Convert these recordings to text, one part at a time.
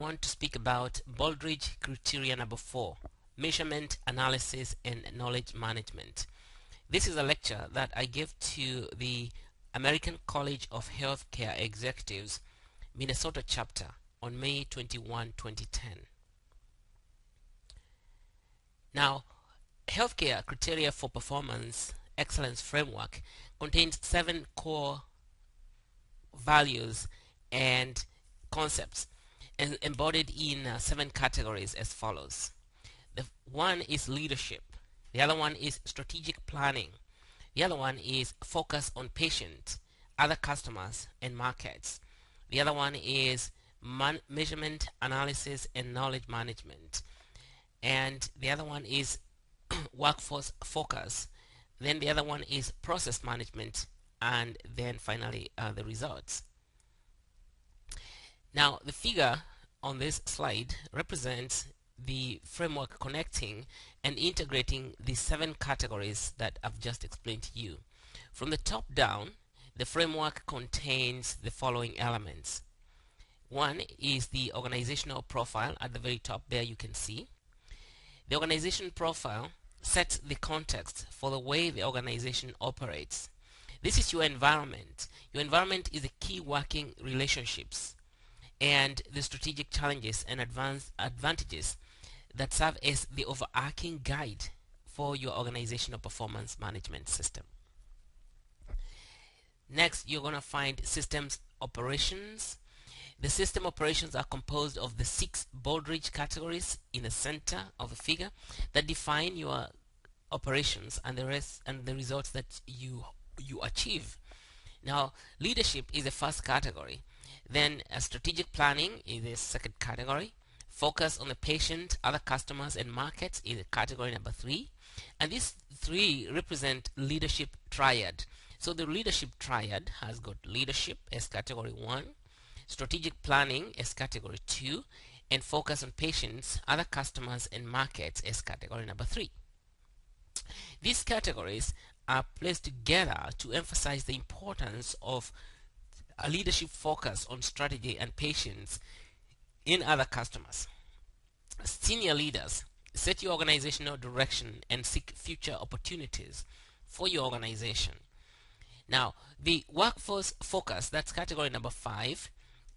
want to speak about Baldridge Criteria number 4, Measurement, Analysis, and Knowledge Management. This is a lecture that I gave to the American College of Healthcare Executives, Minnesota chapter on May 21, 2010. Now, Healthcare Criteria for Performance Excellence Framework contains 7 core values and concepts embodied in 7 categories as follows. The one is leadership, the other one is strategic planning, the other one is focus on patient, other customers, and markets, the other one is measurement, analysis, and knowledge management, and the other one is workforce focus, then the other one is process management, and then finally the results. Now, the figure on this slide represents the framework connecting and integrating the 7 categories that I've just explained to you. From the top down, the framework contains the following elements. One is the organizational profile. At the very top there you can see. The organization profile sets the context for the way the organization operates. This is your environment. Your environment is the key working relationships and the strategic challenges and advantages that serve as the overarching guide for your organizational performance management system. Next, you're going to find systems operations. The system operations are composed of the 6 Baldrige categories in the center of the figure that define your operations and the rest and the results that you achieve. Now, leadership is the first category. Then strategic planning is the second category. Focus on the patient, other customers, and markets is category number 3. And these 3 represent leadership triad. So the leadership triad has got leadership as category 1, strategic planning as category 2, and focus on patients, other customers, and markets as category number 3. These categories are placed together to emphasize the importance of a leadership focus on strategy and patience in other customers. Senior leaders set your organizational direction and seek future opportunities for your organization. Now, the workforce focus, that's category number 5,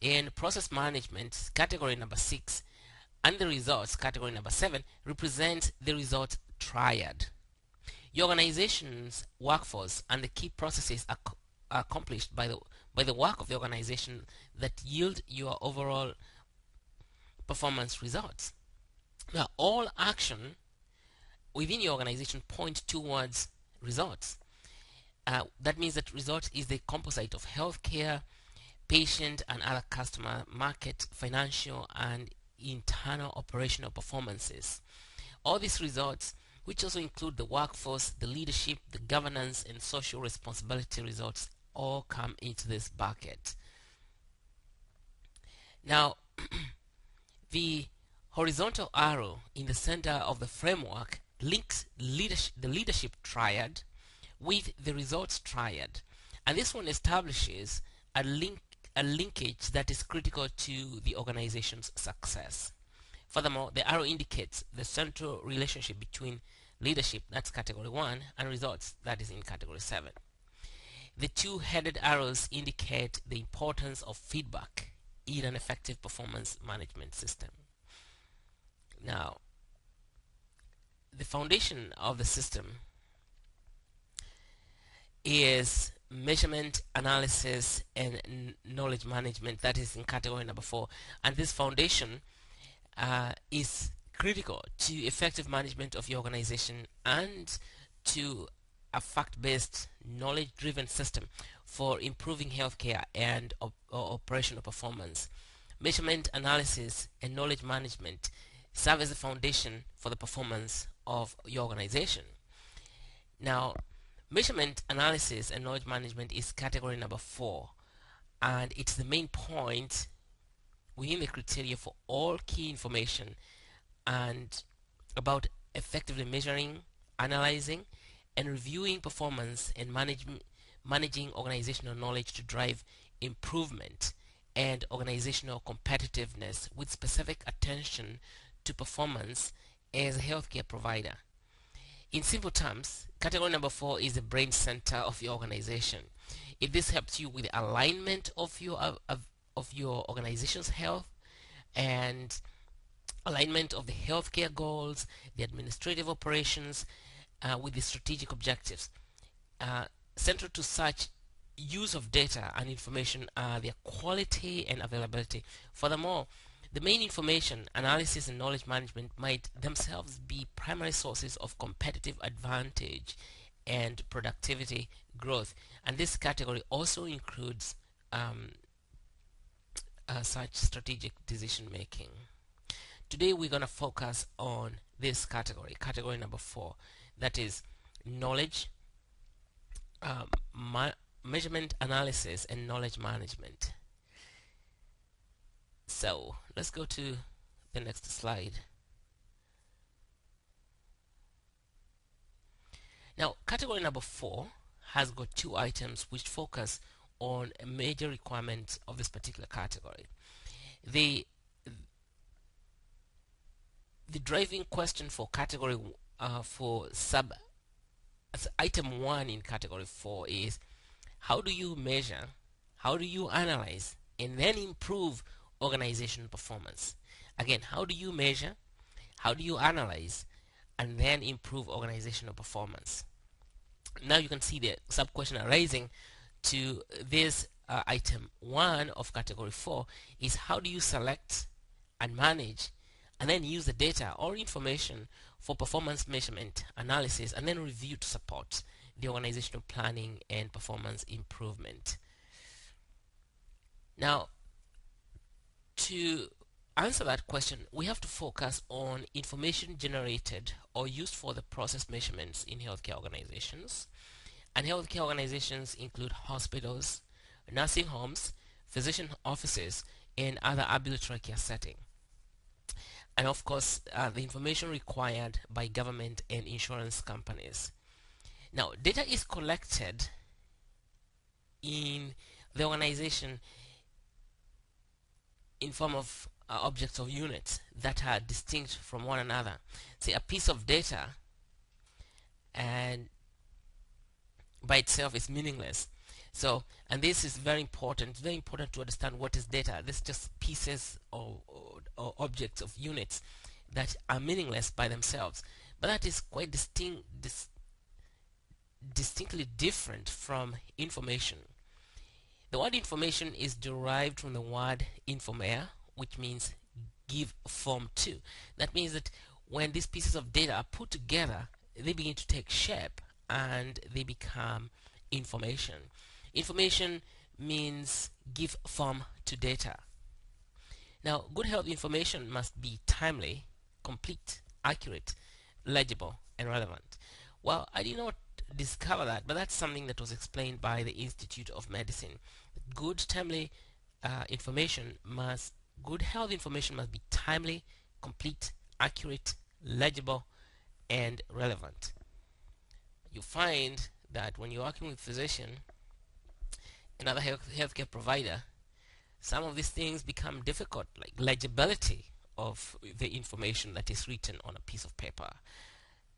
and process management, category number 6, and the results, category number 7, represent the results triad. Your organization's workforce and the key processes are accomplished by the work of the organization that yield your overall performance results. Now, all action within your organization point towards results. That means that results is the composite of healthcare, patient, and other customer, market, financial, and internal operational performances. All these results, which also include the workforce, the leadership, the governance, and social responsibility results, all come into this bucket. Now, the horizontal arrow in the center of the framework links the leadership triad with the results triad, and this one establishes a linkage that is critical to the organization's success. Furthermore, the arrow indicates the central relationship between leadership, that's category 1, and results, that is in category 7. The 2-headed arrows indicate the importance of feedback in an effective performance management system. Now, the foundation of the system is measurement, analysis, and knowledge management, that is in category number 4. And this foundation is critical to effective management of your organization and to a fact-based, knowledge-driven system for improving healthcare and operational performance. Measurement, analysis, and knowledge management serve as the foundation for the performance of your organization. Now, measurement, analysis, and knowledge management is category number 4, and it's the main point within the criteria for all key information and about effectively measuring, analyzing, and reviewing performance and managing organizational knowledge to drive improvement and organizational competitiveness with specific attention to performance as a healthcare provider. In simple terms, category number 4 is the brain center of your organization. If this helps you with alignment of your organization's health and alignment of the healthcare goals, the administrative operations with the strategic objectives. Central to such use of data and information are their quality and availability. Furthermore, the main information, analysis, and knowledge management might themselves be primary sources of competitive advantage and productivity growth. And this category also includes such strategic decision making. Today we're going to focus on this category number 4, that is knowledge, measurement, analysis, and knowledge management. So let's go to the next slide. Now, category number 4 has got 2 items which focus on a major requirement of this particular category. The driving question for category for sub item 1 in category 4 is: how do you measure, how do you analyze, and then improve organization performance? Again, how do you measure, how do you analyze, and then improve organizational performance? Now you can see the sub question arising to this item 1 of category 4 is: how do you select and manage and then use the data or information for performance measurement, analysis, and then review to support the organizational planning and performance improvement? Now, to answer that question, we have to focus on information generated or used for the process measurements in healthcare organizations. And healthcare organizations include hospitals, nursing homes, physician offices, and other ambulatory care settings. And of course, the information required by government and insurance companies. Now, data is collected in the organization in form of objects or units that are distinct from one another. Say a piece of data and by itself is meaningless. So, and this is very important. It's very important to understand what is data. This is just pieces or objects of units that are meaningless by themselves. But that is quite distinctly different from information. The word information is derived from the word informere, which means give form to. That means that when these pieces of data are put together, they begin to take shape and they become information. Information means give form to data. Now, good health information must be timely, complete, accurate, legible, and relevant. Well, I did not discover that, but that's something that was explained by the Institute of Medicine. Good health information must be timely, complete, accurate, legible, and relevant. You find that when you're working with a physician, another healthcare provider, some of these things become difficult, like legibility of the information that is written on a piece of paper.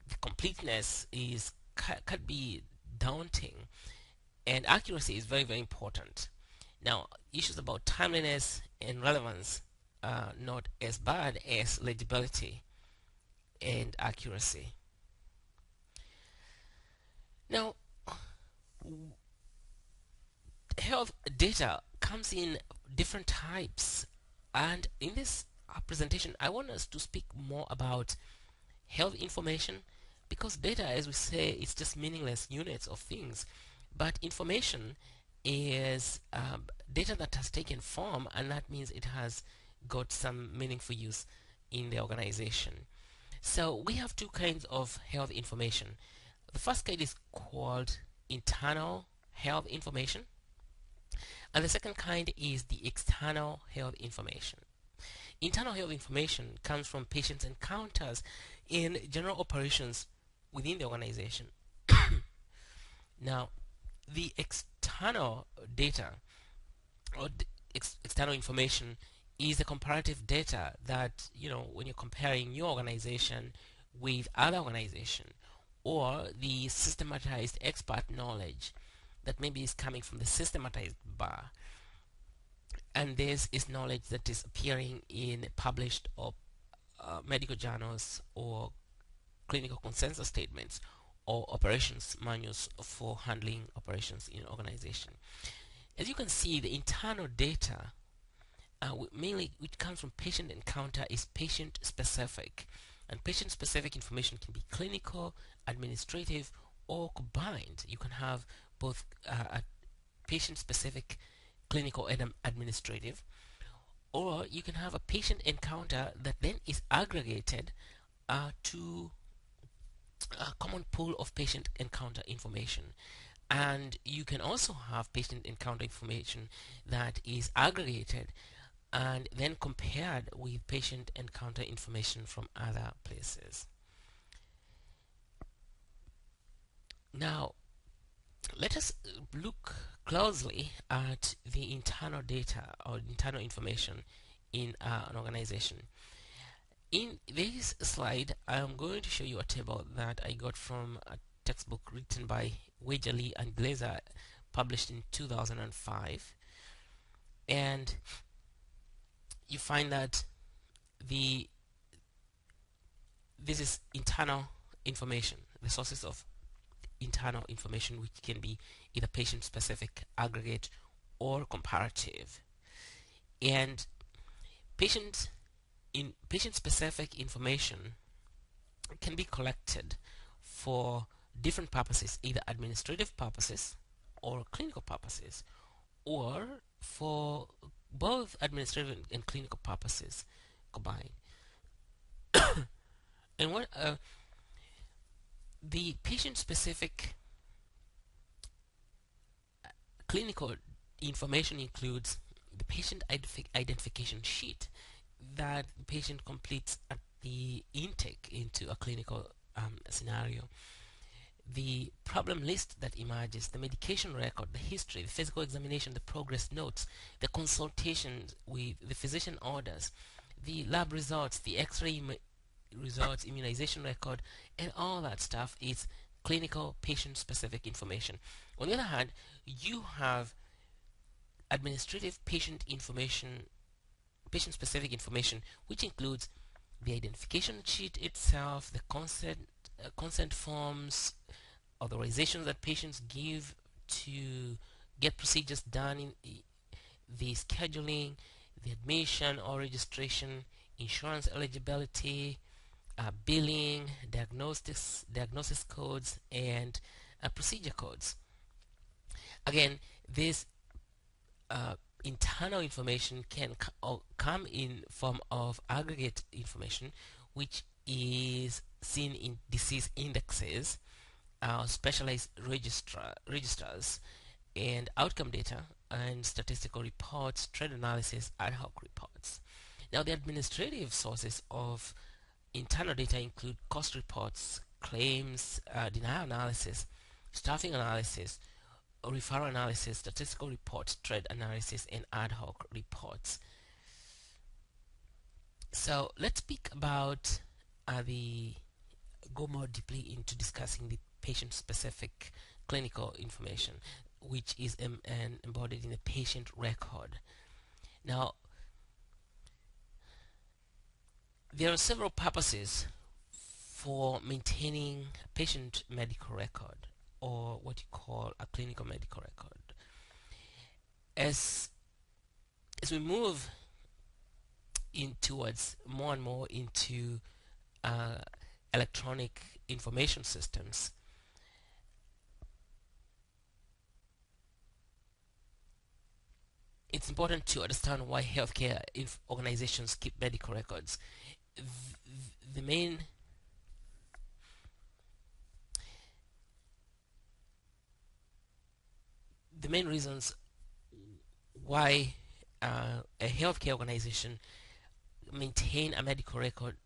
The completeness could be daunting, and accuracy is very, very important. Now, issues about timeliness and relevance are not as bad as legibility and accuracy. Now, health data comes in different types, and in this presentation I want us to speak more about health information, because data, as we say, is just meaningless units of things, but information is data that has taken form, and that means it has got some meaningful use in the organization. So we have 2 kinds of health information. The first kind is called internal health information, and the second kind is the external health information. Internal health information comes from patients' encounters in general operations within the organization. Now, the external data or external information is the comparative data that, when you're comparing your organization with other organization, or the systematized expert knowledge that maybe is coming from the systematized bar, and this is knowledge that is appearing in published or medical journals, or clinical consensus statements, or operations manuals for handling operations in organization. As you can see, the internal data mainly which comes from patient encounter is patient specific, and patient specific information can be clinical, administrative, or combined. You can have both a patient specific, clinical, and administrative, or you can have a patient encounter that then is aggregated to a common pool of patient encounter information. And you can also have patient encounter information that is aggregated and then compared with patient encounter information from other places. Now, let us look closely at the internal data or internal information in an organization. In this slide, I am going to show you a table that I got from a textbook written by Wagerly and Glazer, published in 2005. And you find that this is internal information, the sources of internal information, which can be either patient specific, aggregate, or comparative. And patient specific information can be collected for different purposes, either administrative purposes or clinical purposes, or for both administrative and clinical purposes combined. And what the patient-specific clinical information includes the patient identification sheet that the patient completes at the intake into a clinical scenario, the problem list that emerges, the medication record, the history, the physical examination, the progress notes, the consultations with the physician orders, the lab results, the x-ray results, immunization record, and all that stuff is clinical patient-specific information. On the other hand, you have administrative patient-specific information, which includes the identification sheet itself, the consent forms, authorizations that patients give to get procedures done, in the scheduling, the admission or registration, insurance eligibility, billing, diagnosis codes, and procedure codes. Again, this internal information can come in form of aggregate information, which is seen in disease indexes, specialized registers, and outcome data, and statistical reports, trend analysis, ad hoc reports. Now, the administrative sources of internal data include cost reports, claims, denial analysis, staffing analysis, referral analysis, statistical reports, trend analysis, and ad hoc reports. So let's speak about go more deeply into discussing the patient-specific clinical information, which is embodied in the patient record. Now, there are several purposes for maintaining a patient medical record, or what you call a clinical medical record. As we move in towards more and more into electronic information systems, it's important to understand why healthcare organizations keep medical records. The main reasons why a healthcare organization maintain a medical record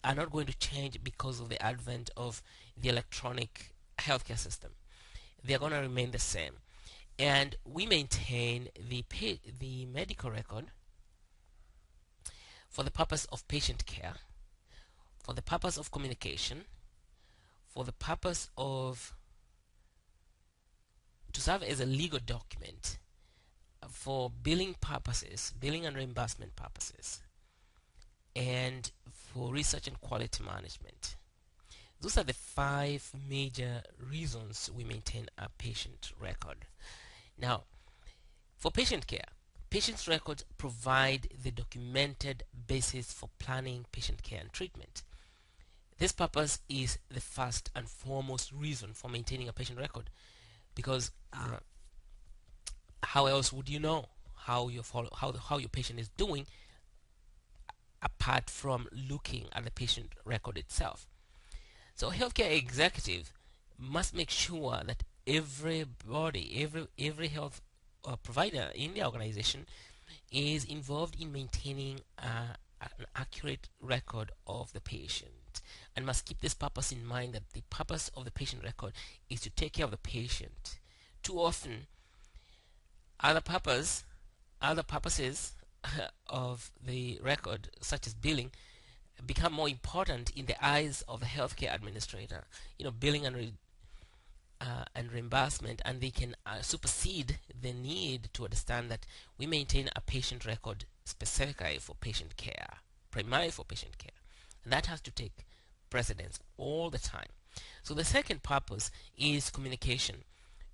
are not going to change because of the advent of the electronic healthcare system. They are going to remain the same. And we maintain the medical record for the purpose of patient care, for the purpose of communication, for the purpose of to serve as a legal document, for billing purposes, billing and reimbursement purposes, and for research and quality management. Those are the 5 major reasons we maintain a patient record. Now, for patient care, patient's records provide the documented basis for planning patient care and treatment. This purpose is the first and foremost reason for maintaining a patient record, because how else would you know how your patient is doing apart from looking at the patient record itself? So a healthcare executive must make sure that every health provider in the organization is involved in maintaining an accurate record of the patient, and must keep this purpose in mind, that the purpose of the patient record is to take care of the patient. Too often, other purposes of the record, such as billing, become more important in the eyes of the healthcare administrator. Billing and reimbursement, and they can supersede the need to understand that we maintain a patient record specifically for patient care, primarily for patient care. And that has to take precedence all the time. So the second purpose is communication.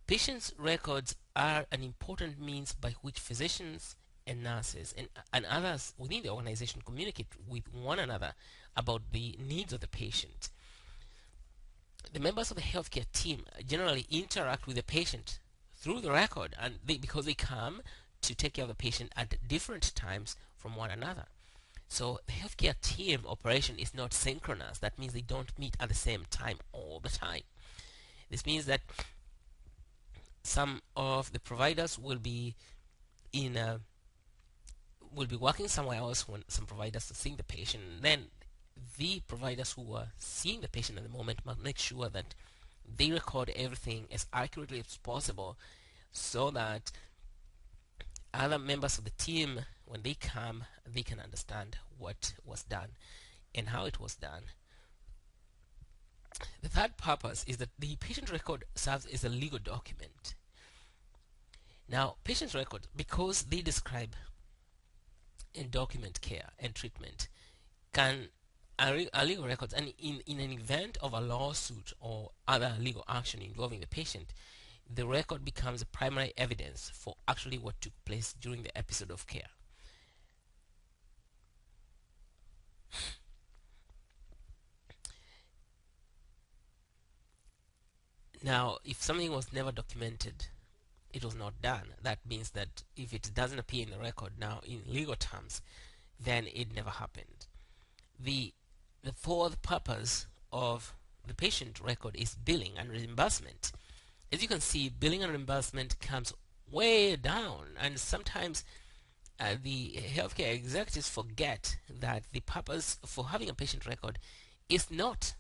Patients' records are an important means by which physicians and nurses and others within the organization communicate with one another about the needs of the patient. The members of the healthcare team generally interact with the patient through the record, and because they come to take care of the patient at different times from one another. So the healthcare team operation is not synchronous. That means they don't meet at the same time all the time. This means that some of the providers will be working somewhere else when some providers are seeing the patient. Then the providers who are seeing the patient at the moment must make sure that they record everything as accurately as possible, so that other members of the team, when they come, they can understand what was done and how it was done. The third purpose is that the patient record serves as a legal document. Now, patient records, because they describe and document care and treatment, are legal records, and in an event of a lawsuit or other legal action involving the patient, the record becomes the primary evidence for actually what took place during the episode of care. Now, if something was never documented, it was not done. That means that if it doesn't appear in the record now in legal terms, then it never happened. The fourth purpose of the patient record is billing and reimbursement. As you can see, billing and reimbursement comes way down, and sometimes the healthcare executives forget that the purpose for having a patient record is not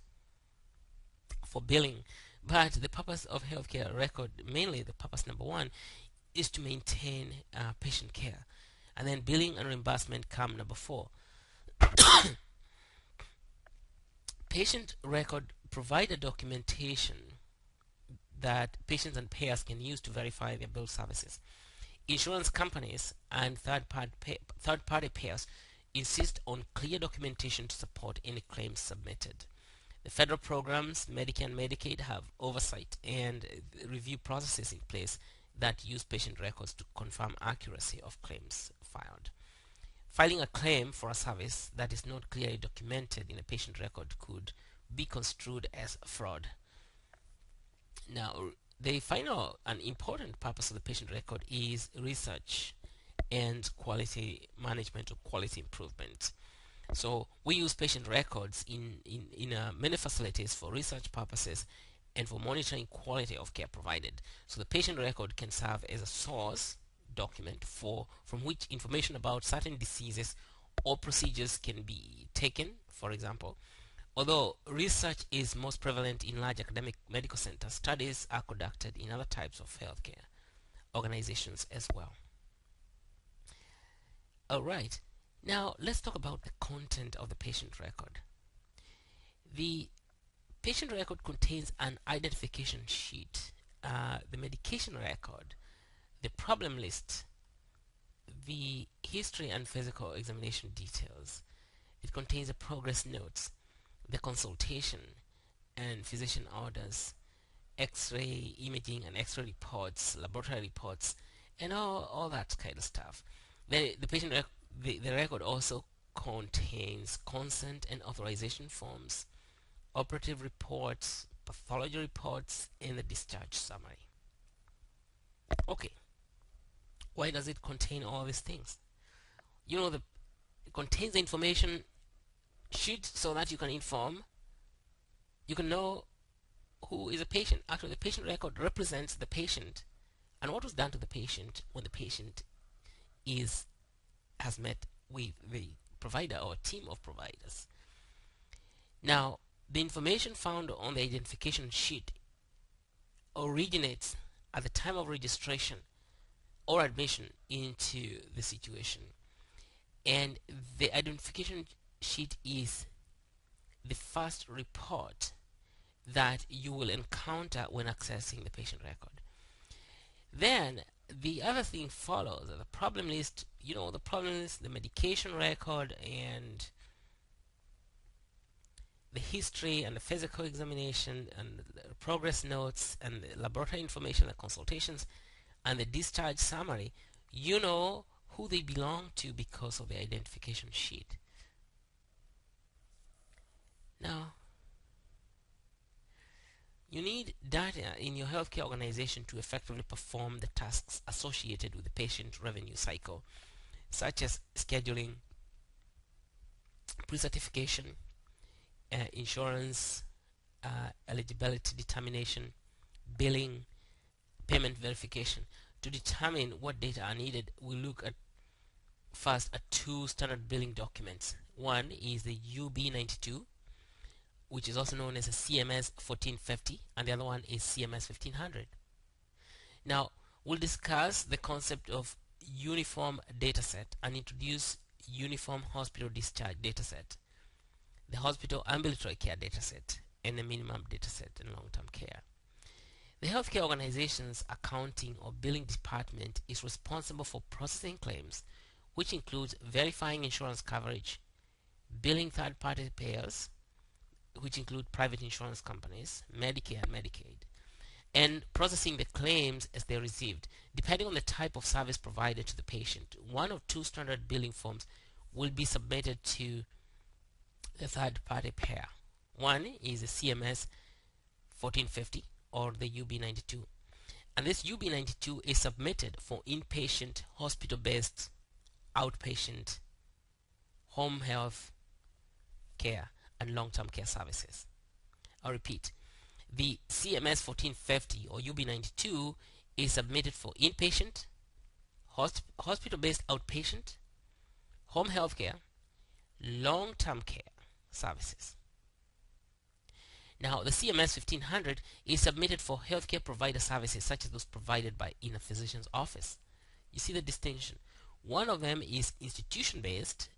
for billing, but the purpose of healthcare record, mainly the purpose number 1, is to maintain patient care, and then billing and reimbursement come number 4. Patient record provide a documentation that patients and payers can use to verify their billed services. Insurance companies and third-party payers insist on clear documentation to support any claims submitted. The federal programs, Medicare and Medicaid, have oversight and review processes in place that use patient records to confirm accuracy of claims filed. Filing a claim for a service that is not clearly documented in a patient record could be construed as fraud. Now, the final and important purpose of the patient record is research and quality management or quality improvement. So we use patient records in many facilities for research purposes and for monitoring quality of care provided. So the patient record can serve as a source document from which information about certain diseases or procedures can be taken. For example, although research is most prevalent in large academic medical centers, studies are conducted in other types of healthcare. organizations as well. Alright, now let's talk about the content of the patient record. The patient record contains an identification sheet, the medication record, the problem list, the history and physical examination details. It contains the progress notes, the consultation and physician orders, X-ray imaging and X-ray reports, laboratory reports, and all that kind of stuff. The record also contains consent and authorization forms, operative reports, pathology reports, and the discharge summary. Okay, why does it contain all these things? It contains the information sheet so that you can know who is a patient. Actually, the patient record represents the patient and what was done to the patient when the patient has met with the provider or team of providers. Now, the information found on the identification sheet originates at the time of registration or admission into the situation, and the identification sheet is the first report that you will encounter when accessing the patient record. Then the other thing follows, the problem list, the medication record, and the history and the physical examination and the progress notes and the laboratory information, the consultations, and the discharge summary. You know who they belong to because of the identification sheet. Now, you need data in your healthcare organization to effectively perform the tasks associated with the patient revenue cycle, such as scheduling, pre-certification, insurance, eligibility determination, billing, payment verification. To determine what data are needed, we look at first at two standard billing documents. One is the UB92, which is also known as a CMS 1450, and the other one is CMS 1500. Now, we'll discuss the concept of uniform dataset and introduce uniform hospital discharge dataset, the hospital ambulatory care dataset, and the minimum dataset in long-term care. The healthcare organization's accounting or billing department is responsible for processing claims, which includes verifying insurance coverage, billing third-party payers, which include private insurance companies, Medicare and Medicaid, and processing the claims as they're received. Depending on the type of service provided to the patient, one of two standard billing forms will be submitted to the third-party payer. One is the CMS 1450 or the UB92, and this UB92 is submitted for inpatient, hospital-based, outpatient, home health care, and long-term care services. I'll repeat. The CMS 1450 or UB92 is submitted for inpatient, hospital-based outpatient, home health care, long-term care services. Now, the CMS 1500 is submitted for healthcare provider services such as those provided by in a physician's office. You see the distinction. One of them is institution-based,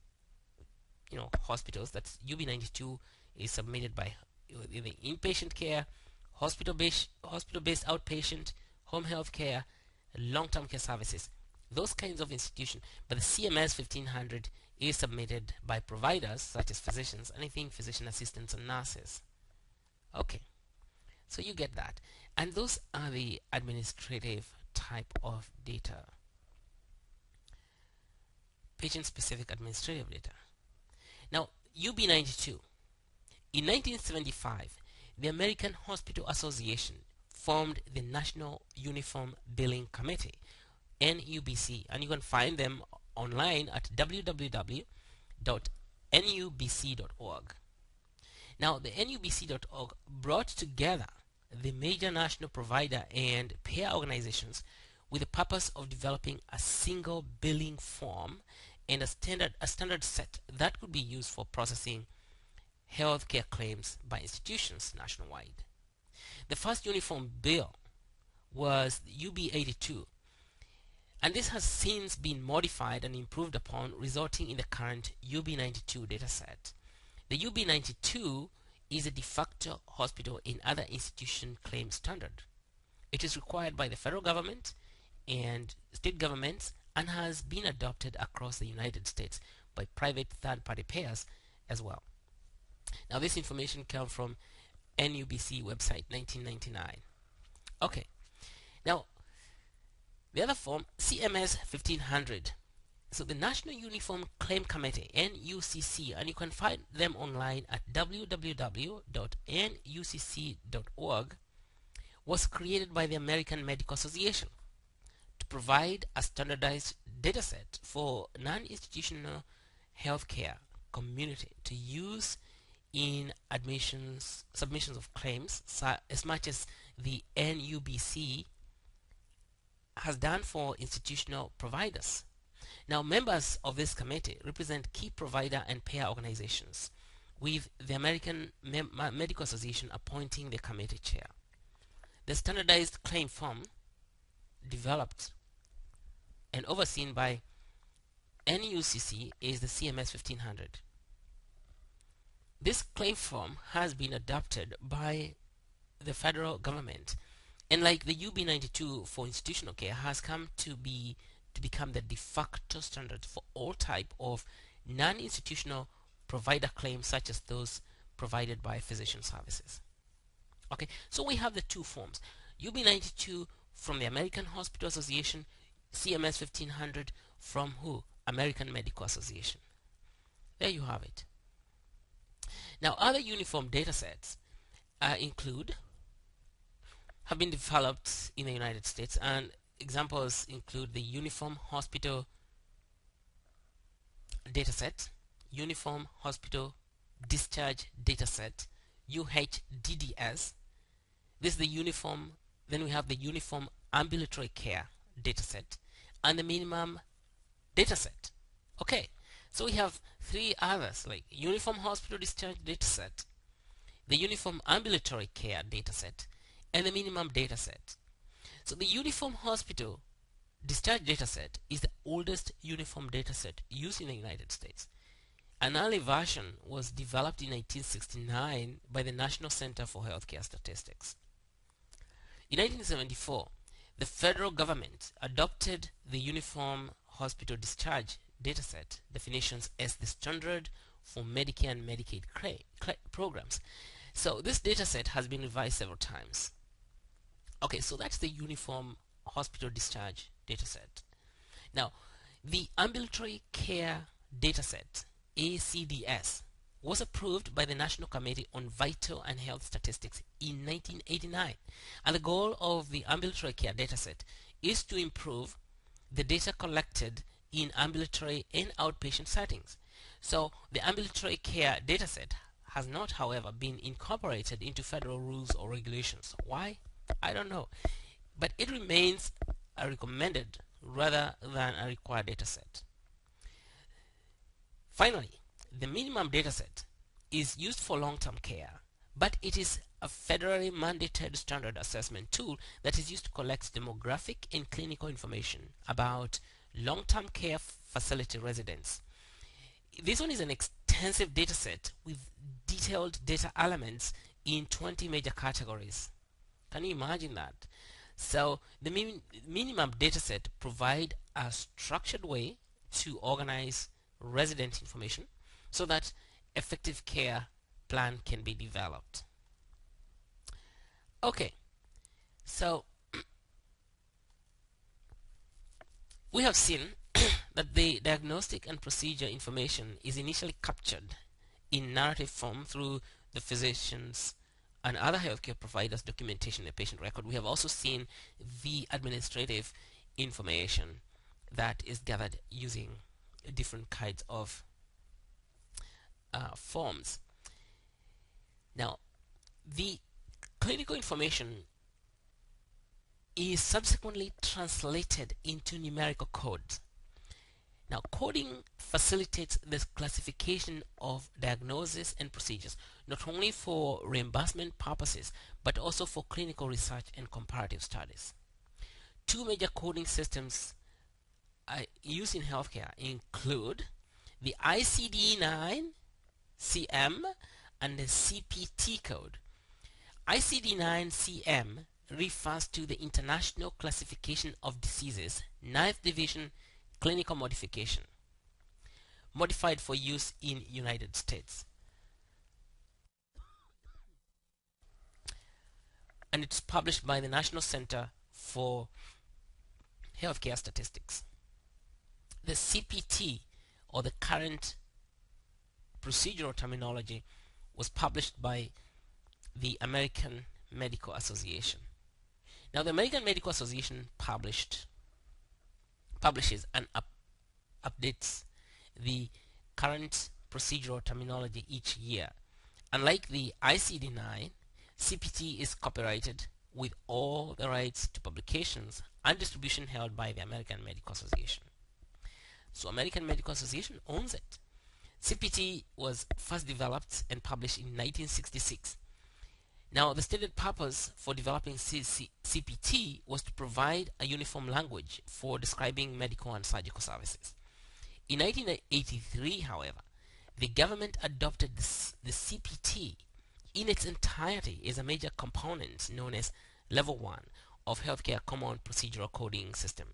hospitals. That's UB92 is submitted by the inpatient care, hospital-based outpatient, home health care, long-term care services, those kinds of institutions. But the CMS 1500 is submitted by providers such as physicians, anything physician assistants and nurses. Okay, so you get that. And those are the administrative type of data, patient-specific administrative data. Now, UB92. In 1975, the American Hospital Association formed the National Uniform Billing Committee, NUBC, and you can find them online at www.nubc.org. Now, the nubc.org brought together the major national provider and payer organizations with the purpose of developing a single billing form and a standard set that could be used for processing healthcare claims by institutions nationwide. The first uniform bill was UB82, And this has since been modified and improved upon, resulting in the current UB92 dataset. The UB92 is a de facto hospital and other institution claim standard. It is required by the federal government and state governments and has been adopted across the United States by private third-party payers as well. Now, this information comes from NUBC website 1999. Okay, now the other form, CMS 1500. So the National Uniform Claim Committee, NUCC, and you can find them online at www.nucc.org, was created by the American Medical Association to provide a standardized dataset for non-institutional healthcare community to use in submissions of claims, as much as the NUBC has done for institutional providers. Now, members of this committee represent key provider and payer organizations, with the American Medical Association appointing the committee chair. The standardized claim form, developed and overseen by NUCC, is the CMS 1500. This claim form has been adopted by the federal government, and like the UB92 for institutional care, has come to become the de facto standard for all type of non-institutional provider claims, such as those provided by physician services. Okay, so we have the two forms, UB92 from the American Hospital Association, CMS 1500 from who? American Medical Association. There you have it. Now, other uniform datasets have been developed in the United States, and examples include the Uniform Hospital Dataset, Uniform Hospital Discharge Dataset, UHDDS. This is the uniform. Then we have the Uniform Ambulatory Care Dataset and the Minimum Dataset. Okay, so we have three others, like Uniform Hospital Discharge Dataset, the Uniform Ambulatory Care Dataset, and the Minimum Dataset. So the Uniform Hospital Discharge Dataset is the oldest uniform dataset used in the United States. An early version was developed in 1969 by the National Center for Healthcare Statistics. In 1974, the federal government adopted the Uniform Hospital Discharge Dataset definitions as the standard for Medicare and Medicaid programs. So this dataset has been revised several times. Okay, so that's the Uniform Hospital Discharge Dataset. Now, the Ambulatory Care Dataset, ACDS, was approved by the National Committee on Vital and Health Statistics in 1989. And the goal of the Ambulatory Care Dataset is to improve the data collected in ambulatory and outpatient settings. So the Ambulatory Care Dataset has not, however, been incorporated into federal rules or regulations. Why? I don't know. But it remains a recommended rather than a required dataset. Finally, the minimum dataset is used for long-term care, but it is a federally mandated standard assessment tool that is used to collect demographic and clinical information about long-term care facility residents. This one is an extensive dataset with detailed data elements in 20 major categories. Can you imagine that? So the minimum dataset provide a structured way to organize resident information so that effective care plan can be developed. Okay, so we have seen that the diagnostic and procedure information is initially captured in narrative form through the physicians and other healthcare providers' documentation in the patient record. We have also seen the administrative information that is gathered using different kinds of forms. Now, the clinical information is subsequently translated into numerical codes. Now, coding facilitates the classification of diagnosis and procedures, not only for reimbursement purposes, but also for clinical research and comparative studies. Two major coding systems used in healthcare include the ICD-9 CM and the CPT code. ICD-9 CM refers to the International Classification of Diseases, 9th Division, clinical modification, modified for use in United States. And it's published by the National Center for Healthcare Statistics. The CPT, or the current procedural terminology, was published by the American Medical Association. Now, the American Medical Association publishes and updates the current procedural terminology each year. Unlike the ICD-9, CPT is copyrighted with all the rights to publications and distribution held by the American Medical Association. So American Medical Association owns it. CPT was first developed and published in 1966. Now, the stated purpose for developing CPT was to provide a uniform language for describing medical and surgical services. In 1983, however, the government adopted the CPT in its entirety as a major component known as Level 1 of Healthcare Common Procedural Coding System,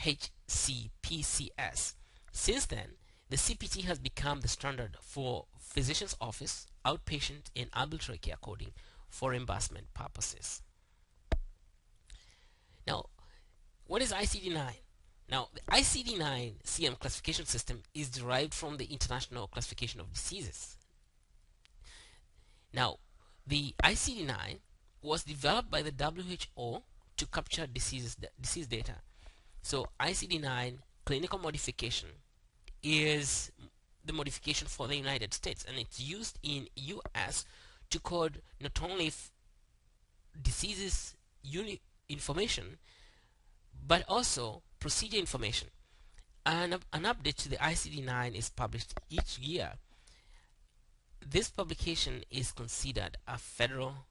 HCPCS. Since then, the CPT has become the standard for physician's office, outpatient, and ambulatory care coding for reimbursement purposes. Now, what is ICD-9? Now, the ICD-9 CM classification system is derived from the International Classification of Diseases. Now, the ICD-9 was developed by the WHO to capture disease data. So, ICD-9 clinical modification is the modification for the United States, and it's used in US to code not only diseases information but also procedure information. And an update to the ICD-9 is published each year. This publication is considered a federal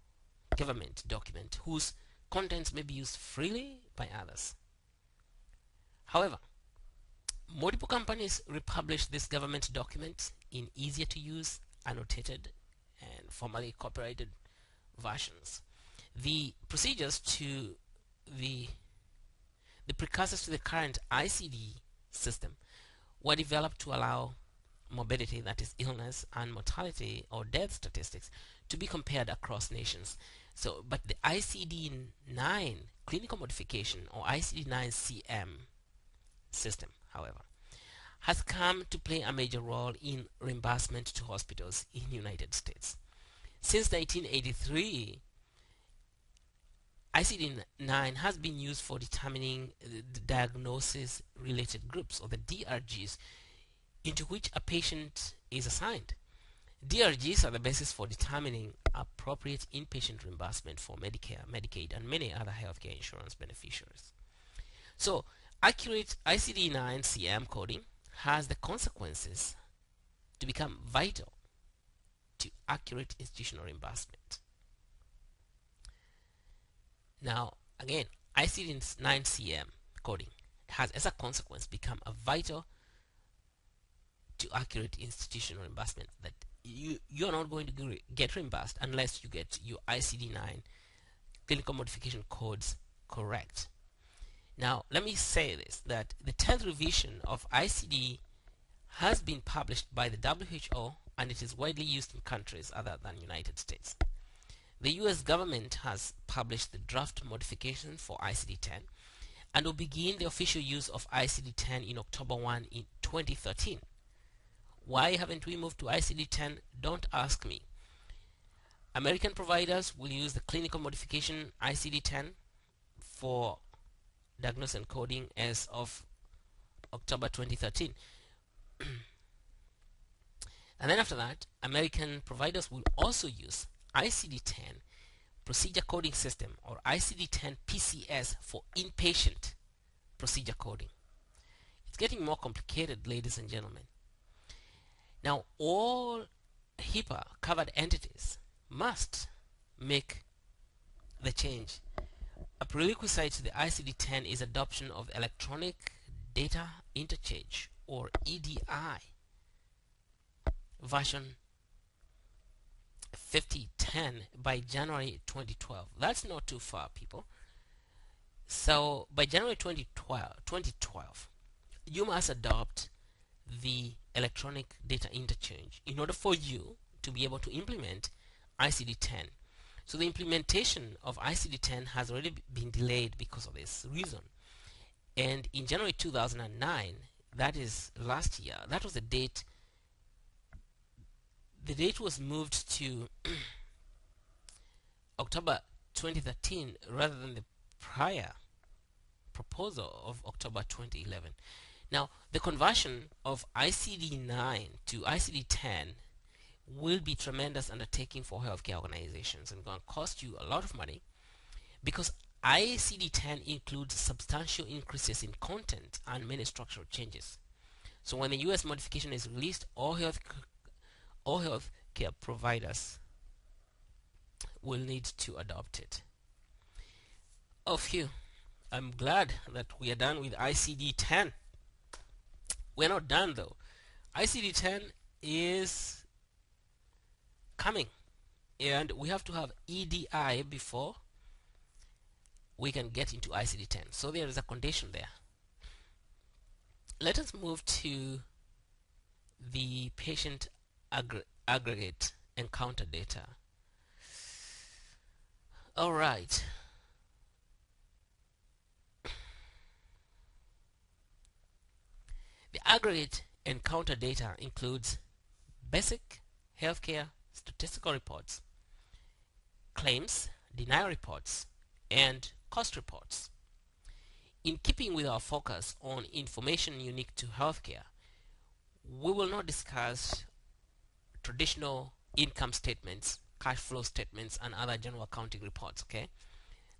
government document whose contents may be used freely by others. However, multiple companies republish this government document in easier to use, annotated, and formally copyrighted versions. The procedures to the precursors to the current ICD system were developed to allow morbidity, that is illness and mortality or death statistics, to be compared across nations. But the ICD-9 clinical modification or ICD-9 CM system, however, has come to play a major role in reimbursement to hospitals in the United States. Since 1983, ICD-9 has been used for determining the diagnosis-related groups, or the DRGs, into which a patient is assigned. DRGs are the basis for determining appropriate inpatient reimbursement for Medicare, Medicaid, and many other healthcare insurance beneficiaries. So, accurate ICD-9 CM coding has the consequences to become vital to accurate institutional reimbursement. Now, again, ICD-9 CM coding has, as a consequence, become a vital to accurate institutional reimbursement, that you're not going to get reimbursed unless you get your ICD-9 clinical modification codes correct. Now, let me say this, that the 10th revision of ICD has been published by the WHO, and it is widely used in countries other than United States. The US government has published the draft modification for ICD-10 and will begin the official use of ICD-10 in October 1 in 2013. Why haven't we moved to ICD-10? Don't ask me. American providers will use the clinical modification ICD-10 for diagnosis and coding as of October 2013. And then after that, American providers will also use ICD-10 procedure coding system, or ICD-10 PCS, for inpatient procedure coding. It's getting more complicated, ladies and gentlemen. Now, all HIPAA covered entities must make the change. A prerequisite to the ICD-10 is adoption of electronic Data Interchange, or EDI, version 5010 by January 2012. That's not too far, people. So by January 2012, you must adopt the electronic data interchange in order for you to be able to implement ICD-10. So the implementation of ICD-10 has already been delayed because of this reason. And in January 2009, that is last year, that was the date. The date was moved to October 2013 rather than the prior proposal of October 2011. Now, the conversion of ICD-9 to ICD-10 will be tremendous undertaking for healthcare organizations and going to cost you a lot of money, because ICD-10 includes substantial increases in content and many structural changes. So when the US modification is released, all healthcare providers will need to adopt it. Oh, phew. I'm glad that we are done with ICD-10. We're not done though. ICD-10 is coming, and we have to have EDI before we can get into ICD-10. So there is a condition there. Let us move to the patient aggregate encounter data. All right. The aggregate encounter data includes basic healthcare statistical reports, claims, denial reports, and cost reports. In keeping with our focus on information unique to healthcare, we will not discuss traditional income statements, cash flow statements, and other general accounting reports, okay?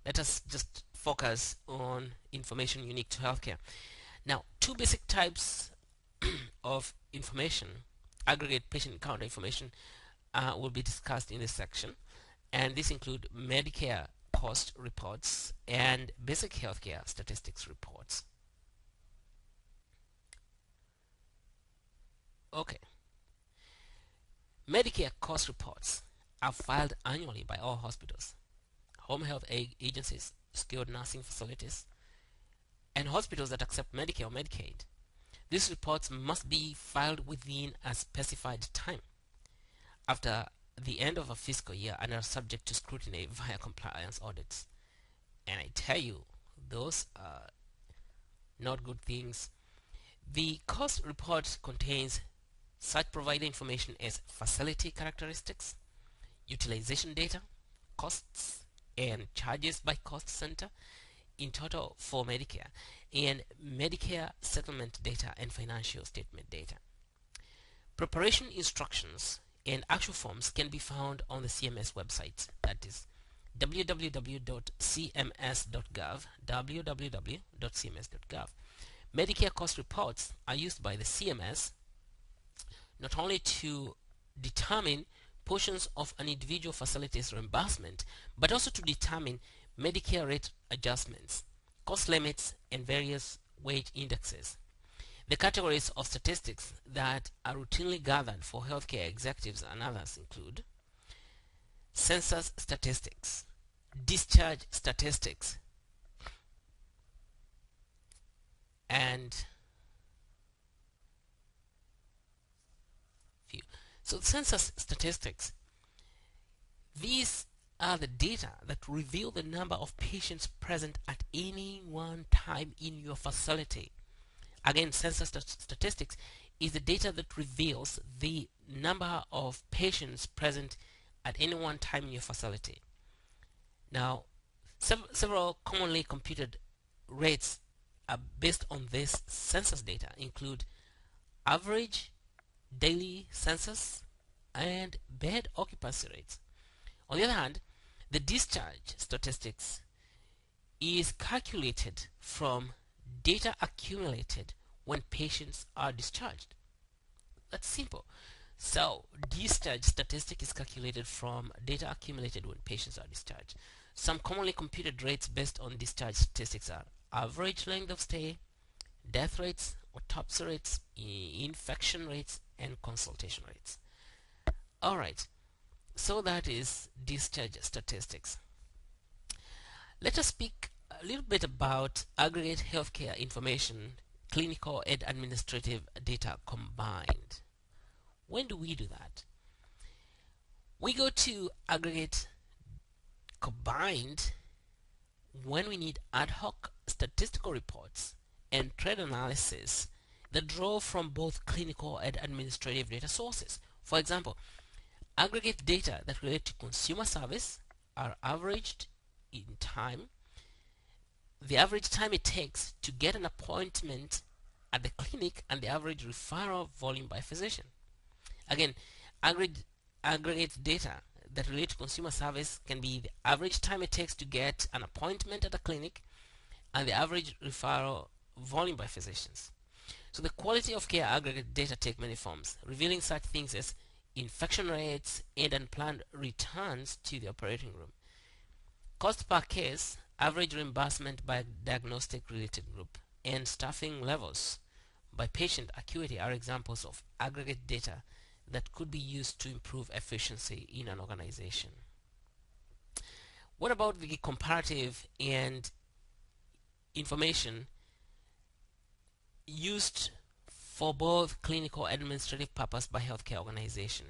Let us just focus on information unique to healthcare. Now, two basic types of information, aggregate patient encounter information, will be discussed in this section, and these include Medicare cost reports and basic healthcare statistics reports. Okay. Medicare cost reports are filed annually by all hospitals, home health agencies, skilled nursing facilities, and hospitals that accept Medicare or Medicaid. These reports must be filed within a specified time after the end of a fiscal year and are subject to scrutiny via compliance audits. And I tell you, those are not good things. The cost report contains such provider information as facility characteristics, utilization data, costs, and charges by cost center in total for Medicare, and Medicare settlement data and financial statement data. Preparation instructions and actual forms can be found on the CMS website, that is www.cms.gov, www.cms.gov. Medicare cost reports are used by the CMS not only to determine portions of an individual facility's reimbursement, but also to determine Medicare rate adjustments, cost limits, and various wage indexes. The categories of statistics that are routinely gathered for healthcare executives and others include census statistics, discharge statistics, and few. So census statistics, these are the data that reveal the number of patients present at any one time in your facility. Again, census statistics is the data that reveals the number of patients present at any one time in your facility. Now, several commonly computed rates based on this census data include average daily census and bed occupancy rates. On the other hand, the discharge statistics is calculated from data accumulated when patients are discharged. That's simple. So, discharge statistic is calculated from data accumulated when patients are discharged. Some commonly computed rates based on discharge statistics are average length of stay, death rates, autopsy rates, infection rates, and consultation rates. Alright, so that is discharge statistics. Let us speak a little bit about aggregate healthcare information, clinical and administrative data combined. When do we do that? We go to aggregate combined when we need ad hoc statistical reports and trend analysis that draw from both clinical and administrative data sources. For example, aggregate data that relate to consumer service are averaged in time. The average time it takes to get an appointment at the clinic and the average referral volume by physician. Again, aggregate data that relate to consumer service can be the average time it takes to get an appointment at a clinic and the average referral volume by physicians. So the quality of care aggregate data take many forms, revealing such things as infection rates and unplanned returns to the operating room. Cost per case, average reimbursement by diagnostic related group, and staffing levels by patient acuity are examples of aggregate data that could be used to improve efficiency in an organization. What about the comparative and information used for both clinical and administrative purpose by healthcare organization?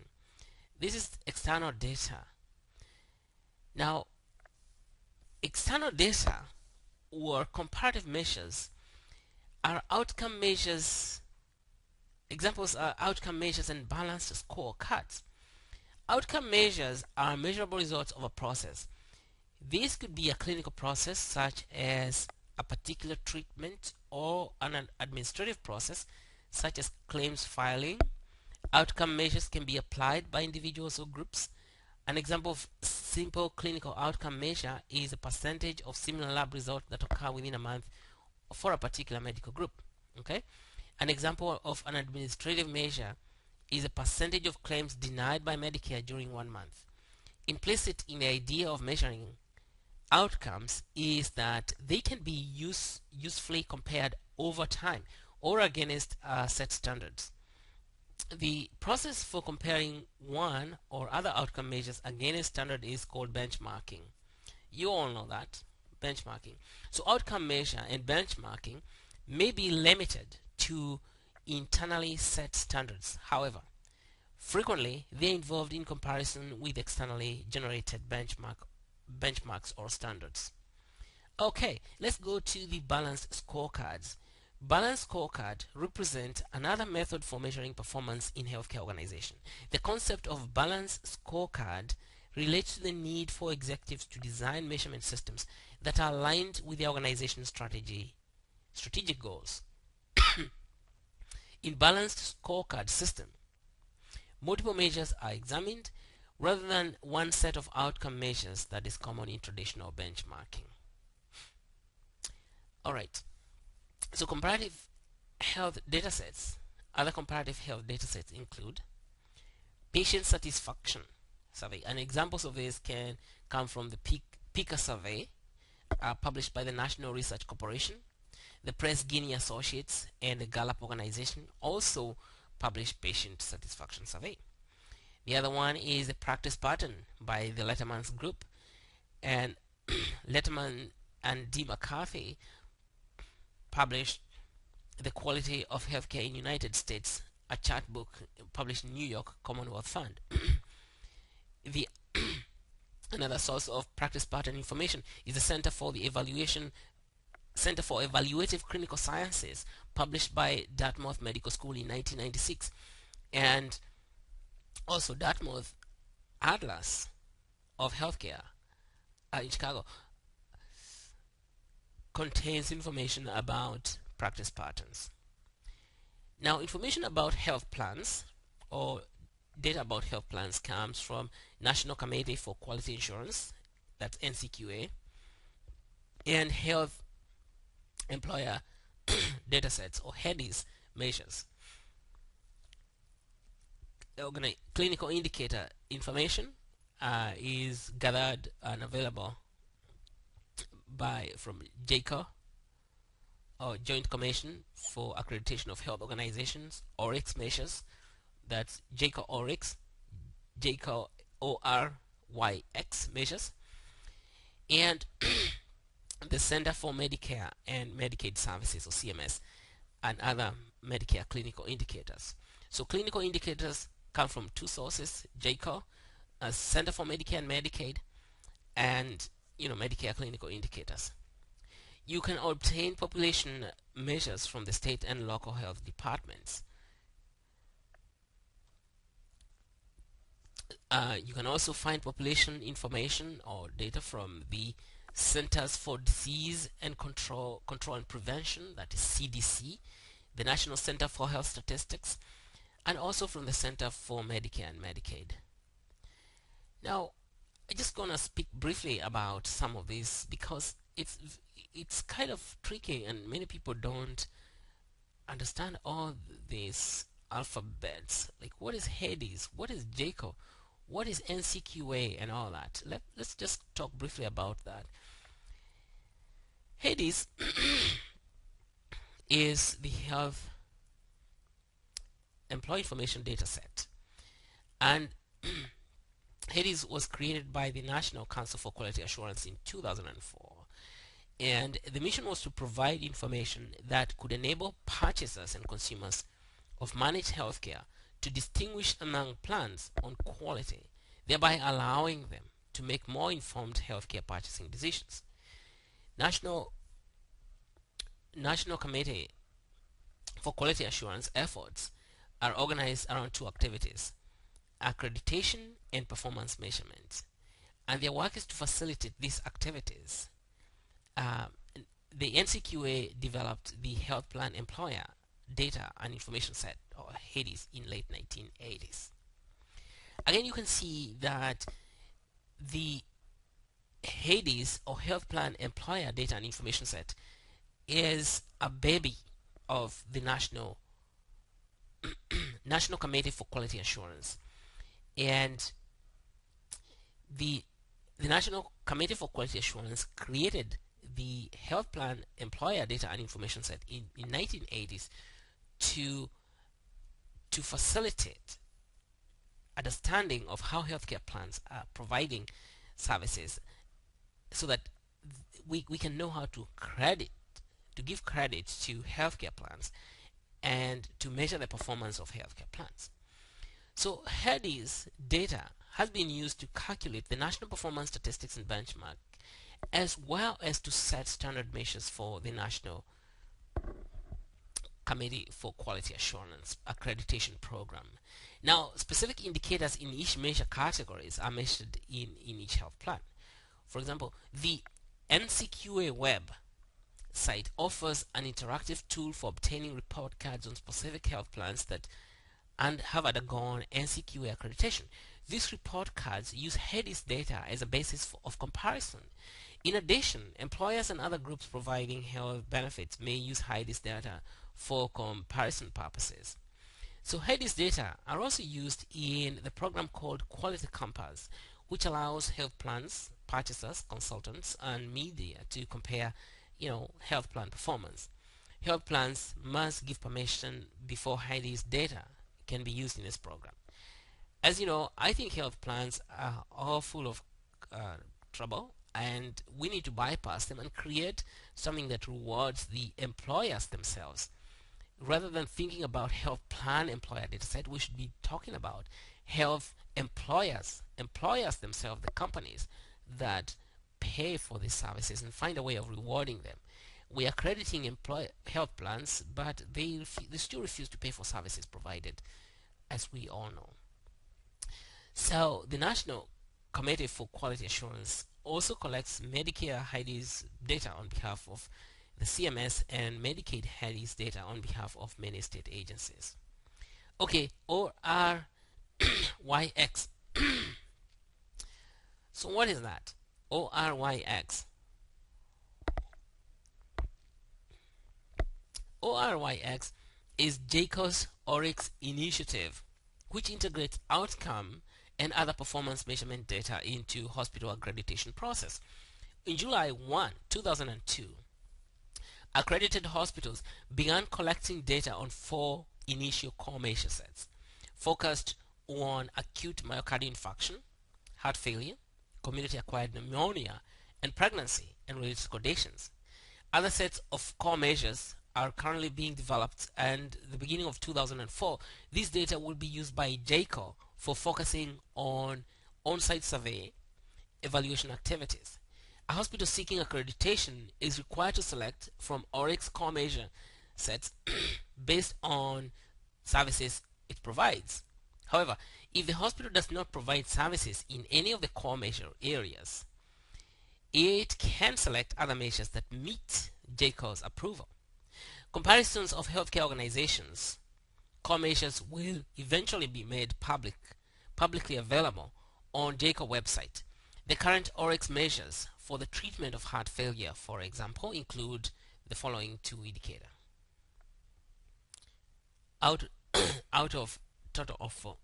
This is external data. Now, external data or comparative measures are outcome measures. Examples are outcome measures and balanced scorecards. Outcome measures are measurable results of a process. This could be a clinical process such as a particular treatment or an administrative process such as claims filing. Outcome measures can be applied by individuals or groups. An example of simple clinical outcome measure is a percentage of similar lab results that occur within a month for a particular medical group. Okay? An example of an administrative measure is a percentage of claims denied by Medicare during 1 month. Implicit in the idea of measuring outcomes is that they can be usefully compared over time or against set standards. The process for comparing one or other outcome measures against standard is called benchmarking. You all know that, benchmarking. So outcome measure and benchmarking may be limited to internally set standards. However, frequently they are involved in comparison with externally generated benchmarks or standards. Okay, let's go to the balanced scorecards. Balanced scorecard represent another method for measuring performance in healthcare organization. The concept of balanced scorecard relates to the need for executives to design measurement systems that are aligned with the organization's strategic goals. In balanced scorecard system, multiple measures are examined rather than one set of outcome measures that is common in traditional benchmarking. Alright, so comparative health datasets, other comparative health datasets include patient satisfaction survey, and examples of this can come from the PICA survey published by the National Research Corporation. The Press Guinea Associates and the Gallup organization also publish patient satisfaction survey. The other one is the practice pattern by the Letterman's group, and Letterman and D. McCarthy published The Quality of Healthcare in United States, a chart book published in New York Commonwealth Fund. Another source of practice pattern information is the Center for Evaluative Clinical Sciences, published by Dartmouth Medical School in 1996, and also Dartmouth Atlas of Healthcare in Chicago contains information about practice patterns. Now, information about health plans or data about health plans comes from National Committee for Quality Insurance, that's NCQA, and health employer datasets or HEDIS measures. Clinical indicator information is gathered and available from JCO Joint Commission for Accreditation of Health Organizations, ORIX measures. That's JCO ORIX, JCO ORYX measures, and the Center for Medicare and Medicaid Services, or CMS, and other Medicare clinical indicators. So clinical indicators come from two sources: JCO, Center for Medicare and Medicaid, and Medicare clinical indicators. You can obtain population measures from the state and local health departments. You can also find population information or data from the Centers for Disease and Control and Prevention, that is CDC, the National Center for Health Statistics, and also from the Center for Medicare and Medicaid. Now, I'm just gonna speak briefly about some of these because it's kind of tricky and many people don't understand all these alphabets. Like, what is HADES? What is JCO? What is NCQA and all that? Let's just talk briefly about that. HADES is the Health Employee Information Data Set, and HADES was created by the National Council for Quality Assurance in 2004, and the mission was to provide information that could enable purchasers and consumers of managed healthcare to distinguish among plans on quality, thereby allowing them to make more informed healthcare purchasing decisions. National Committee for Quality Assurance efforts are organized around two activities: accreditation and performance measurement, and their work is to facilitate these activities. The NCQA developed the Health Plan Employer Data and Information Set, or HADES, in late 1980s. Again, you can see that the HADES, or Health Plan Employer Data and Information Set, is a baby of the National Committee for Quality Assurance, and the National Committee for Quality Assurance created the Health Plan Employer Data and Information Set in 1980s to facilitate understanding of how healthcare plans are providing services, so that we can know how to give credit to healthcare plans and to measure the performance of healthcare plans. So HADES data has been used to calculate the national performance statistics and benchmark, as well as to set standard measures for the National Committee for Quality Assurance accreditation program. Now, specific indicators in each measure categories are measured in each health plan. For example, the NCQA web site offers an interactive tool for obtaining report cards on specific health plans that have undergone NCQA accreditation. These report cards use HADES data as a basis of comparison. In addition, employers and other groups providing health benefits may use HADES data for comparison purposes. So HADES data are also used in the program called Quality Compass, which allows health plans, purchasers, consultants, and media to compare, health plan performance. Health plans must give permission before HADES data can be used in this program. As you know, I think health plans are all full of trouble, and we need to bypass them and create something that rewards the employers themselves. Rather than thinking about health plan employer data set, we should be talking about health employers themselves, the companies that pay for these services, and find a way of rewarding them. We are crediting health plans, but they still refuse to pay for services provided, as we all know. So the National Committee for Quality Assurance also collects Medicare HADES data on behalf of the CMS and Medicaid HADES data on behalf of many state agencies. Okay, ORYX. So what is that? ORYX. ORYX is JCO's ORIX initiative, which integrates outcome and other performance measurement data into hospital accreditation process. In July 1, 2002, accredited hospitals began collecting data on 4 initial core measure sets focused on acute myocardial infarction, heart failure, community-acquired pneumonia, and pregnancy and related conditions. Other sets of core measures are currently being developed, and the beginning of 2004, this data will be used by JCO for focusing on on-site survey evaluation activities. A hospital seeking accreditation is required to select from ORIX core measure sets based on services it provides. However, if the hospital does not provide services in any of the core measure areas, it can select other measures that meet JCO's approval. Comparisons of healthcare organizations' core measures will eventually be made publicly available on JCO website. The current ORIX measures for the treatment of heart failure, for example, include the following 2 indicators. Out of total of 4.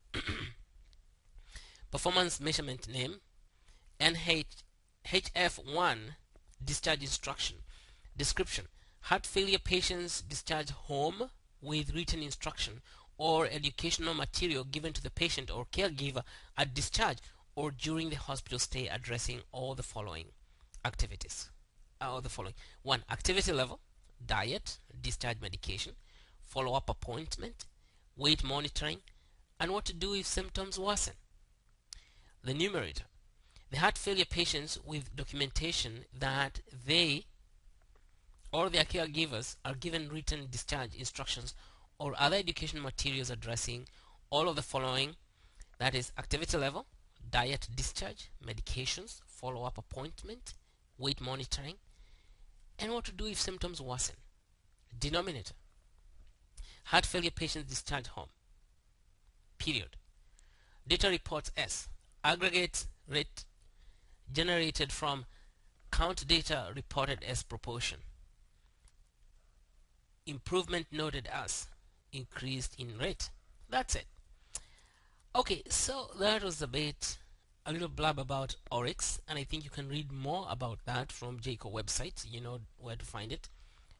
Performance measurement name, HF1 discharge instruction. Description: heart failure patients discharged home with written instruction or educational material given to the patient or caregiver at discharge or during the hospital stay, addressing all the following activities. 1. Activity level, diet, discharge medication, follow-up appointment, weight monitoring, and what to do if symptoms worsen. The numerator: the heart failure patients with documentation that they or their caregivers are given written discharge instructions or other educational materials addressing all of the following, that is activity level, diet, discharge, medications, follow-up appointment, weight monitoring, and what to do if symptoms worsen. Denominator: heart failure patients discharged home. Period. Data reports S. Aggregate rate generated from count data reported as proportion. Improvement noted as increased in rate. That's it. Okay, so that was a little blab about ORIX, and I think you can read more about that from JCO website. You know where to find it: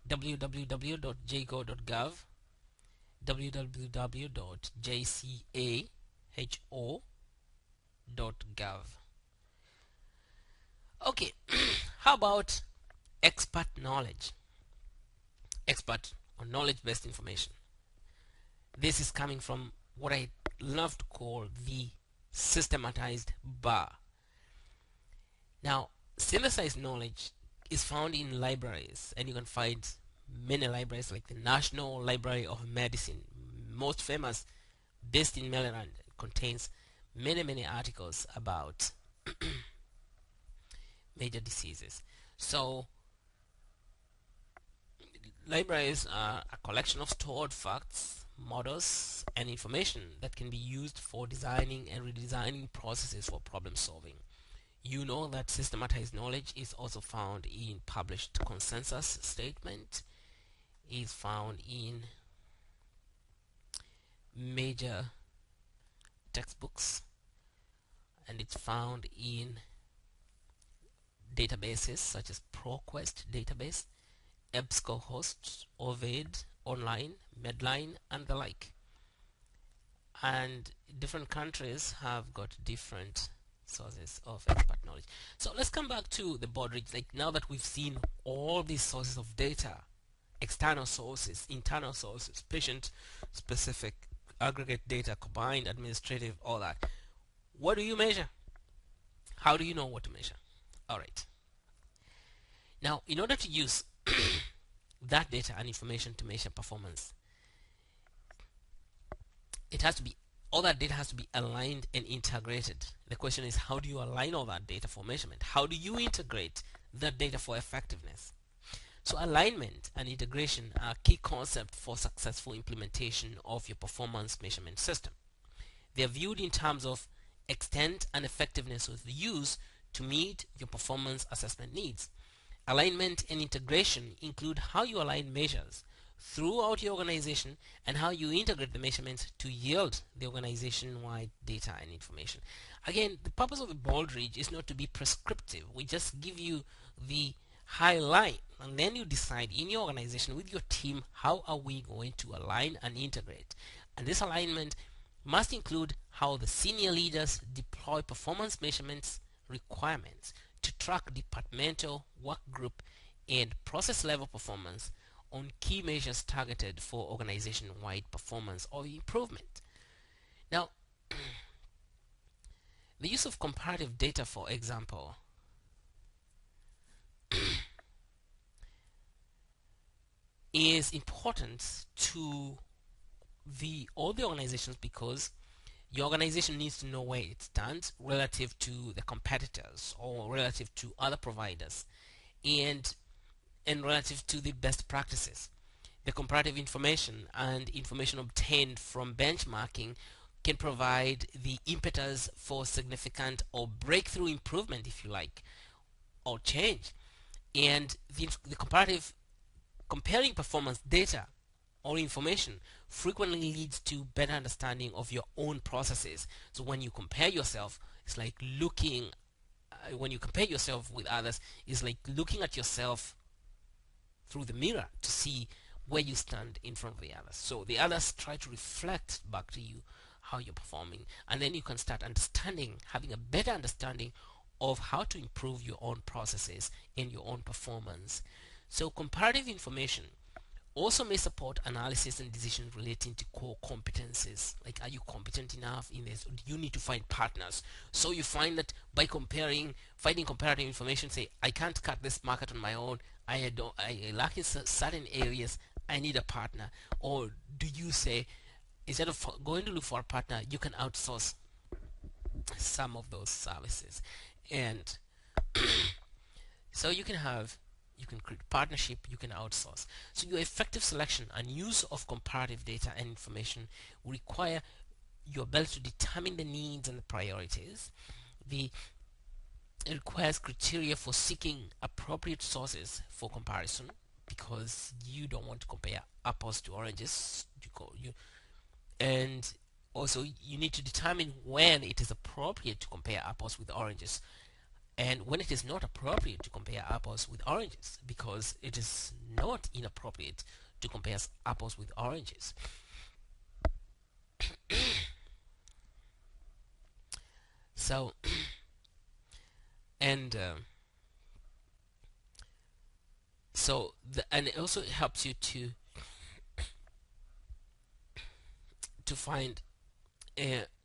www.jco.gov, www.jcaho.gov. Okay, how about expert knowledge? Expert or knowledge-based information. This is coming from what I love to call the systematized bar. Now, synthesized knowledge is found in libraries, and you can find many libraries like the National Library of Medicine, most famous, based in Maryland. It contains many articles about major diseases. So libraries are a collection of stored facts, models, and information that can be used for designing and redesigning processes for problem solving. You know that systematized knowledge is also found in published consensus statement, is found in major textbooks, and it's found in databases such as ProQuest database, EBSCOhost, Ovid Online, Medline, and the like. And different countries have got different sources of expert knowledge. So let's come back to the Baldrige. Like, now that we've seen all these sources of data, external sources, internal sources, patient specific, aggregate data, combined, administrative, all that, what do you measure? How do you know what to measure? Alright, now in order to use that data and information to measure performance, it has to be, all that data has to be aligned and integrated. The question is, how do you align all that data for measurement? How do you integrate that data for effectiveness? So alignment and integration are key concepts for successful implementation of your performance measurement system. They are viewed in terms of extent and effectiveness of the use to meet your performance assessment needs. Alignment and integration include how you align measures throughout your organization and how you integrate the measurements to yield the organization-wide data and information. Again, the purpose of the Baldrige is not to be prescriptive. We just give you the highlight, and then you decide in your organization with your team, how are we going to align and integrate. And this alignment must include how the senior leaders deploy performance measurements requirements to track departmental, work group, and process level performance on key measures targeted for organization-wide performance or improvement. Now, the use of comparative data, for example, is important to all the organizations, because your organization needs to know where it stands relative to the competitors or relative to other providers, and relative to the best practices. The comparative information and information obtained from benchmarking can provide the impetus for significant or breakthrough improvement, if you like, or change. And the comparative comparing performance data or information frequently leads to better understanding of your own processes. So when you compare yourself, it's like looking when you compare yourself with others, it's like looking at yourself through the mirror to see where you stand in front of the others. So the others try to reflect back to you how you're performing, and then you can start understanding, having a better understanding of how to improve your own processes and your own performance. So comparative information also may support analysis and decisions relating to core competencies. Like, are you competent enough in this? Do you need to find partners? So you find that by finding comparative information, say, I can't cut this market on my own. I lack in certain areas. I need a partner. Or do you say, instead of going to look for a partner, you can outsource some of those services? And so you can create partnership, you can outsource. So your effective selection and use of comparative data and information require your ability to determine the needs and the priorities. It requires criteria for seeking appropriate sources for comparison, because you don't want to compare apples to oranges. And also you need to determine when it is appropriate to compare apples with oranges, and when it is not appropriate to compare apples with oranges, because it is not inappropriate to compare apples with oranges. So and and it also helps you to find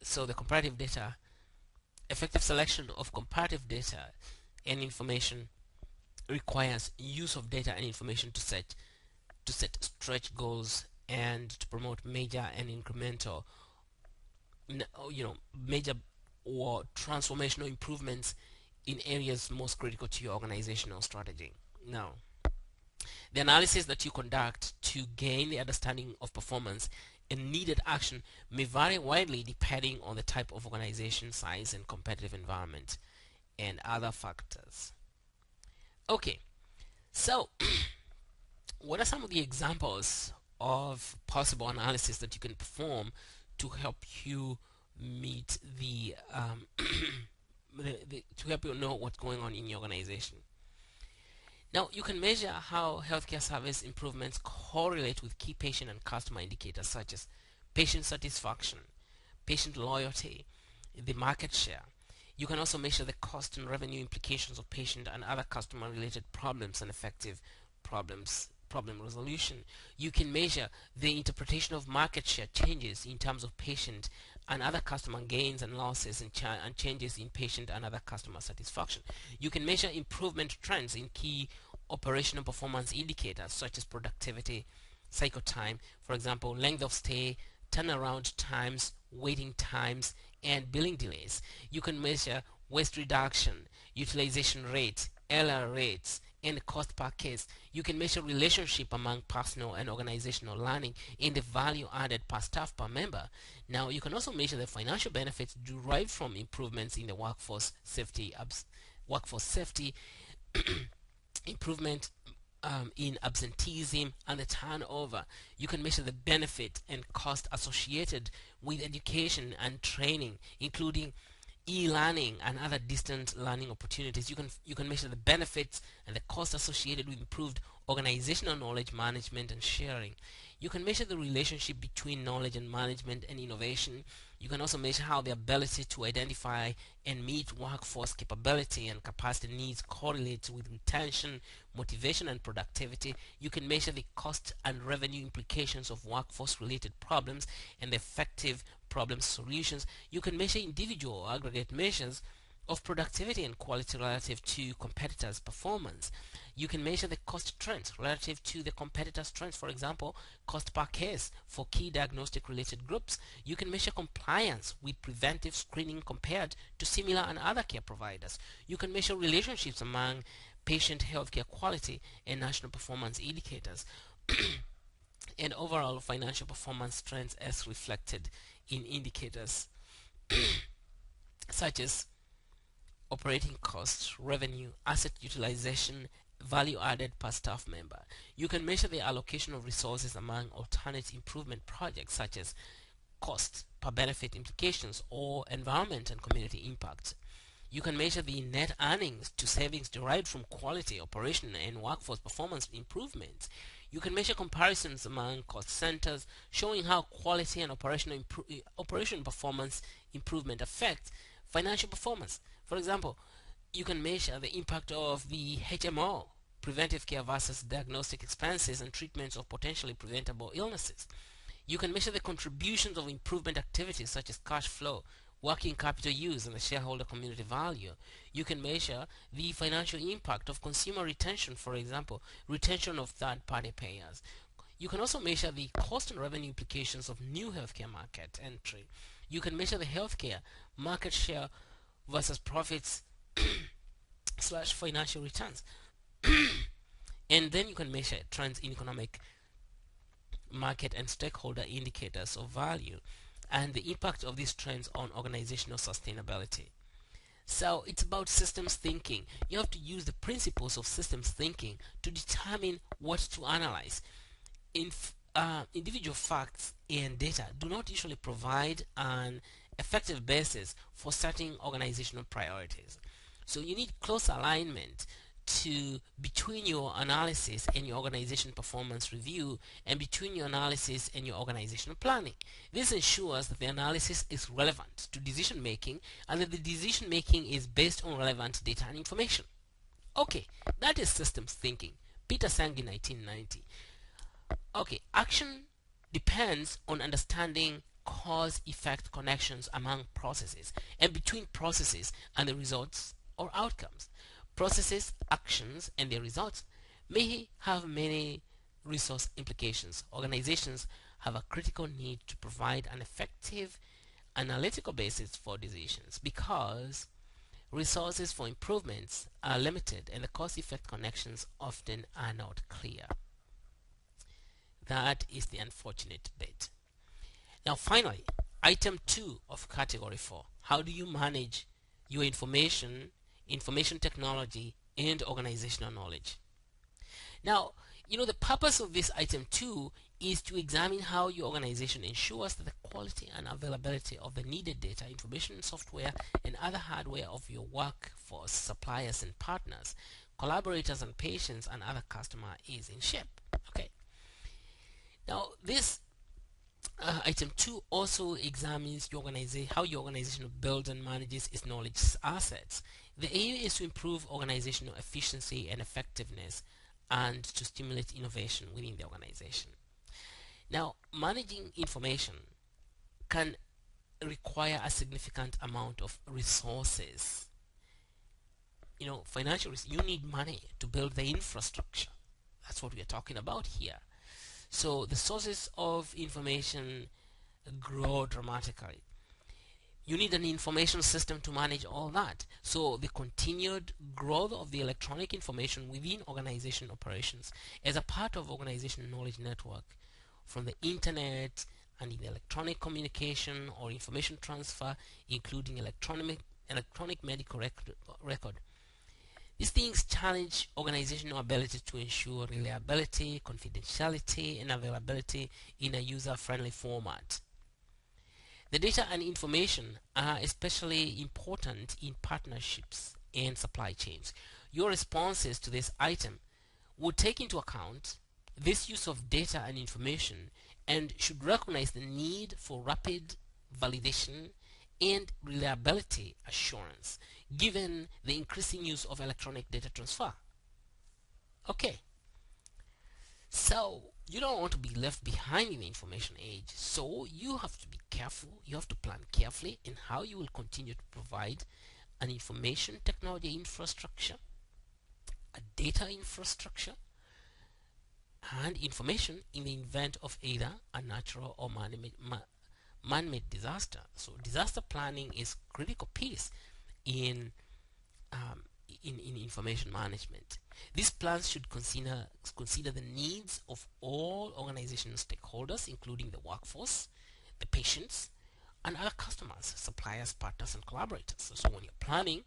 so the comparative data, effective selection of comparative data and information requires use of data and information to set stretch goals and to promote major and incremental major or transformational improvements in areas most critical to your organizational strategy. Now, the analysis that you conduct to gain the understanding of performance and needed action may vary widely depending on the type of organization, size, and competitive environment, and other factors. Okay, so what are some of the examples of possible analysis that you can perform to help you meet to help you know what's going on in your organization? Now, you can measure how healthcare service improvements correlate with key patient and customer indicators such as patient satisfaction, patient loyalty, the market share. You can also measure the cost and revenue implications of patient and other customer related problems and effective problem resolution. You can measure the interpretation of market share changes in terms of patient and other customer gains and losses, and changes in patient and other customer satisfaction. You can measure improvement trends in key operational performance indicators such as productivity, cycle time, for example, length of stay, turnaround times, waiting times, and billing delays. You can measure waste reduction, utilization rate, error rates, and cost per case. You can measure relationship among personal and organizational learning and the value added per staff per member. Now, you can also measure the financial benefits derived from improvements in the workforce safety, improvement in absenteeism and the turnover. You can measure the benefit and cost associated with education and training, including e-learning and other distant learning opportunities. You can measure the benefits and the cost associated with improved organizational knowledge management and sharing. You can measure the relationship between knowledge and management and innovation. You can also measure how the ability to identify and meet workforce capability and capacity needs correlates with retention, motivation, and productivity. You can measure the cost and revenue implications of workforce related problems and the effective problem solutions. You can measure individual or aggregate measures of productivity and quality relative to competitors' performance. You can measure the cost trends relative to the competitors' trends. For example, cost per case for key diagnostic related groups. You can measure compliance with preventive screening compared to similar and other care providers. You can measure relationships among patient healthcare quality and national performance indicators and overall financial performance trends as reflected in indicators such as operating costs, revenue, asset utilization, value added per staff member. You can measure the allocation of resources among alternate improvement projects such as cost per benefit implications or environment and community impact. You can measure the net earnings to savings derived from quality, operation, and workforce performance improvements. You can measure comparisons among cost centers, showing how quality and operation performance improvement affect financial performance. For example, you can measure the impact of the HMO, preventive care versus diagnostic expenses and treatments of potentially preventable illnesses. You can measure the contributions of improvement activities such as cash flow, working capital use, and the shareholder community value. You can measure the financial impact of consumer retention, for example, retention of third-party payers. You can also measure the cost and revenue implications of new healthcare market entry. You can measure the healthcare market share versus profits slash financial returns. And then you can measure trends in economic market and stakeholder indicators of value and the impact of these trends on organizational sustainability. So it's about systems thinking. You have to use the principles of systems thinking to determine what to analyze. Individual facts and data do not usually provide an effective basis for setting organizational priorities. So you need close alignment between your analysis and your organization performance review and between your analysis and your organizational planning. This ensures that the analysis is relevant to decision making and that the decision making is based on relevant data and information. Okay, that is systems thinking. Peter Sang in 1990. Okay, action depends on understanding cause-effect connections among processes and between processes and the results or outcomes. Processes, actions, and their results may have many resource implications. Organizations have a critical need to provide an effective analytical basis for decisions because resources for improvements are limited and the cause-effect connections often are not clear. That is the unfortunate bit. Now finally, item 2 of category 4. How do you manage your information technology, and organizational knowledge? Now, the purpose of this item 2 is to examine how your organization ensures that the quality and availability of the needed data, information, software, and other hardware of your workforce, suppliers, and partners, collaborators, and patients, and other customers is in shape. Okay. Now, this item 2 also examines how your organization builds and manages its knowledge assets. The aim is to improve organizational efficiency and effectiveness and to stimulate innovation within the organization. Now, managing information can require a significant amount of resources. Financial you need money to build the infrastructure. That's what we are talking about here. So the sources of information grow dramatically. You need an information system to manage all that. So the continued growth of the electronic information within organization operations as a part of organization knowledge network, from the internet and in electronic communication or information transfer, including electronic medical record. These things challenge organizational ability to ensure reliability, confidentiality, and availability in a user-friendly format. The data and information are especially important in partnerships and supply chains. Your responses to this item would take into account this use of data and information and should recognize the need for rapid validation and reliability assurance given the increasing use of electronic data transfer. Okay, so you don't want to be left behind in the information age, so you have to be careful, you have to plan carefully in how you will continue to provide an information technology infrastructure, a data infrastructure, and information in the event of either a natural or man-made disaster. So disaster planning is critical piece in information management. These plans should consider the needs of all organizational stakeholders, including the workforce, the patients, and other customers, suppliers, partners, and collaborators. So when you're planning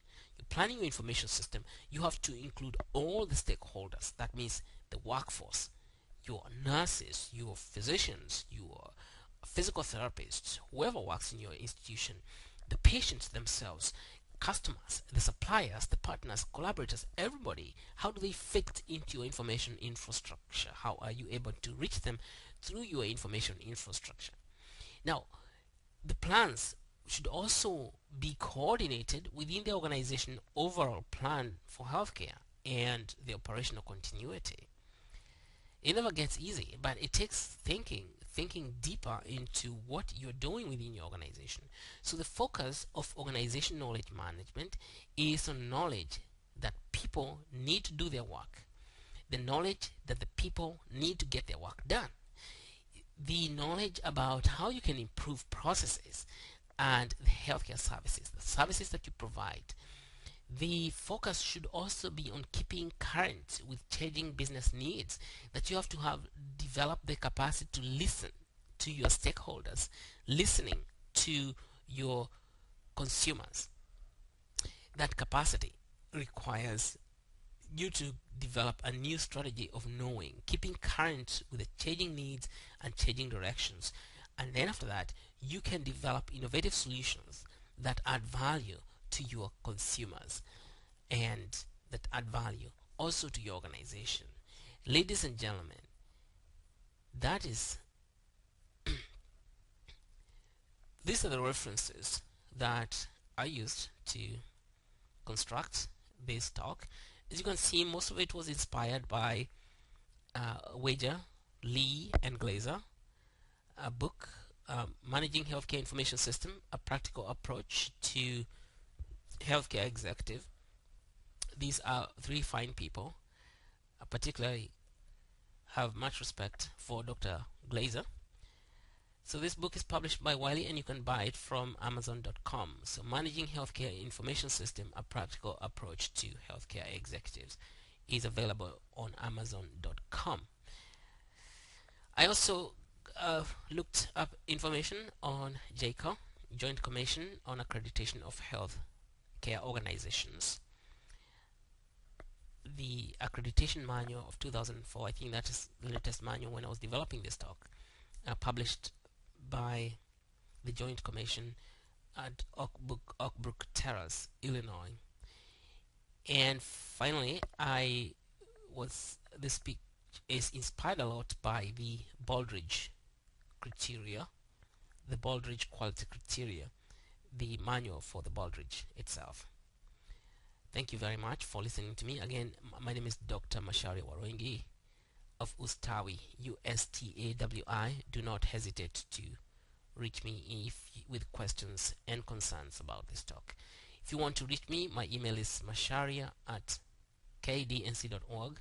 your information system, you have to include all the stakeholders. That means the workforce, your nurses, your physicians, your physical therapists, whoever works in your institution, the patients themselves, customers, the suppliers, the partners, collaborators, everybody. How do they fit into your information infrastructure? How are you able to reach them through your information infrastructure? Now, the plans should also be coordinated within the organization overall plan for healthcare and the operational continuity. It never gets easy, but it takes thinking deeper into what you're doing within your organization. So the focus of organization knowledge management is on knowledge that people need to do their work, the knowledge that the people need to get their work done, the knowledge about how you can improve processes and the healthcare services, the services that you provide. The focus should also be on keeping current with changing business needs, that you have to have developed the capacity to listen to your stakeholders, listening to your consumers. That capacity requires you to develop a new strategy of knowing, keeping current with the changing needs and changing directions. And then after that, you can develop innovative solutions that add value to your consumers and that add value also to your organization. Ladies and gentlemen, that is these are the references that I used to construct this talk. As you can see, most of it was inspired by Wager, Lee, and Glazer, a book, Managing Healthcare Information System, A Practical Approach to Healthcare Executive. These are three fine people. I particularly have much respect for Dr. Glazer. So this book is published by Wiley and you can buy it from Amazon.com. So Managing Healthcare Information System, A Practical Approach to Healthcare Executives is available on Amazon.com. I also looked up information on JCAO, Joint Commission on Accreditation of Health Care Organizations. The accreditation manual of 2004, I think that is the latest manual when I was developing this talk, published by the Joint Commission at Oak Brook Terrace, Illinois. And finally, this speech is inspired a lot by the Baldridge Criteria, the Baldridge Quality Criteria, the manual for the Baldridge itself. Thank you very much for listening to me. Again, my name is Dr. Macharia Waruingi of Ustawi, USTAWI. Do not hesitate to reach me with questions and concerns about this talk. If you want to reach me, my email is macharia@kdnc.org,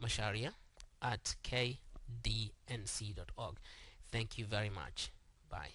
macharia@kdnc.org. Thank you very much. Bye.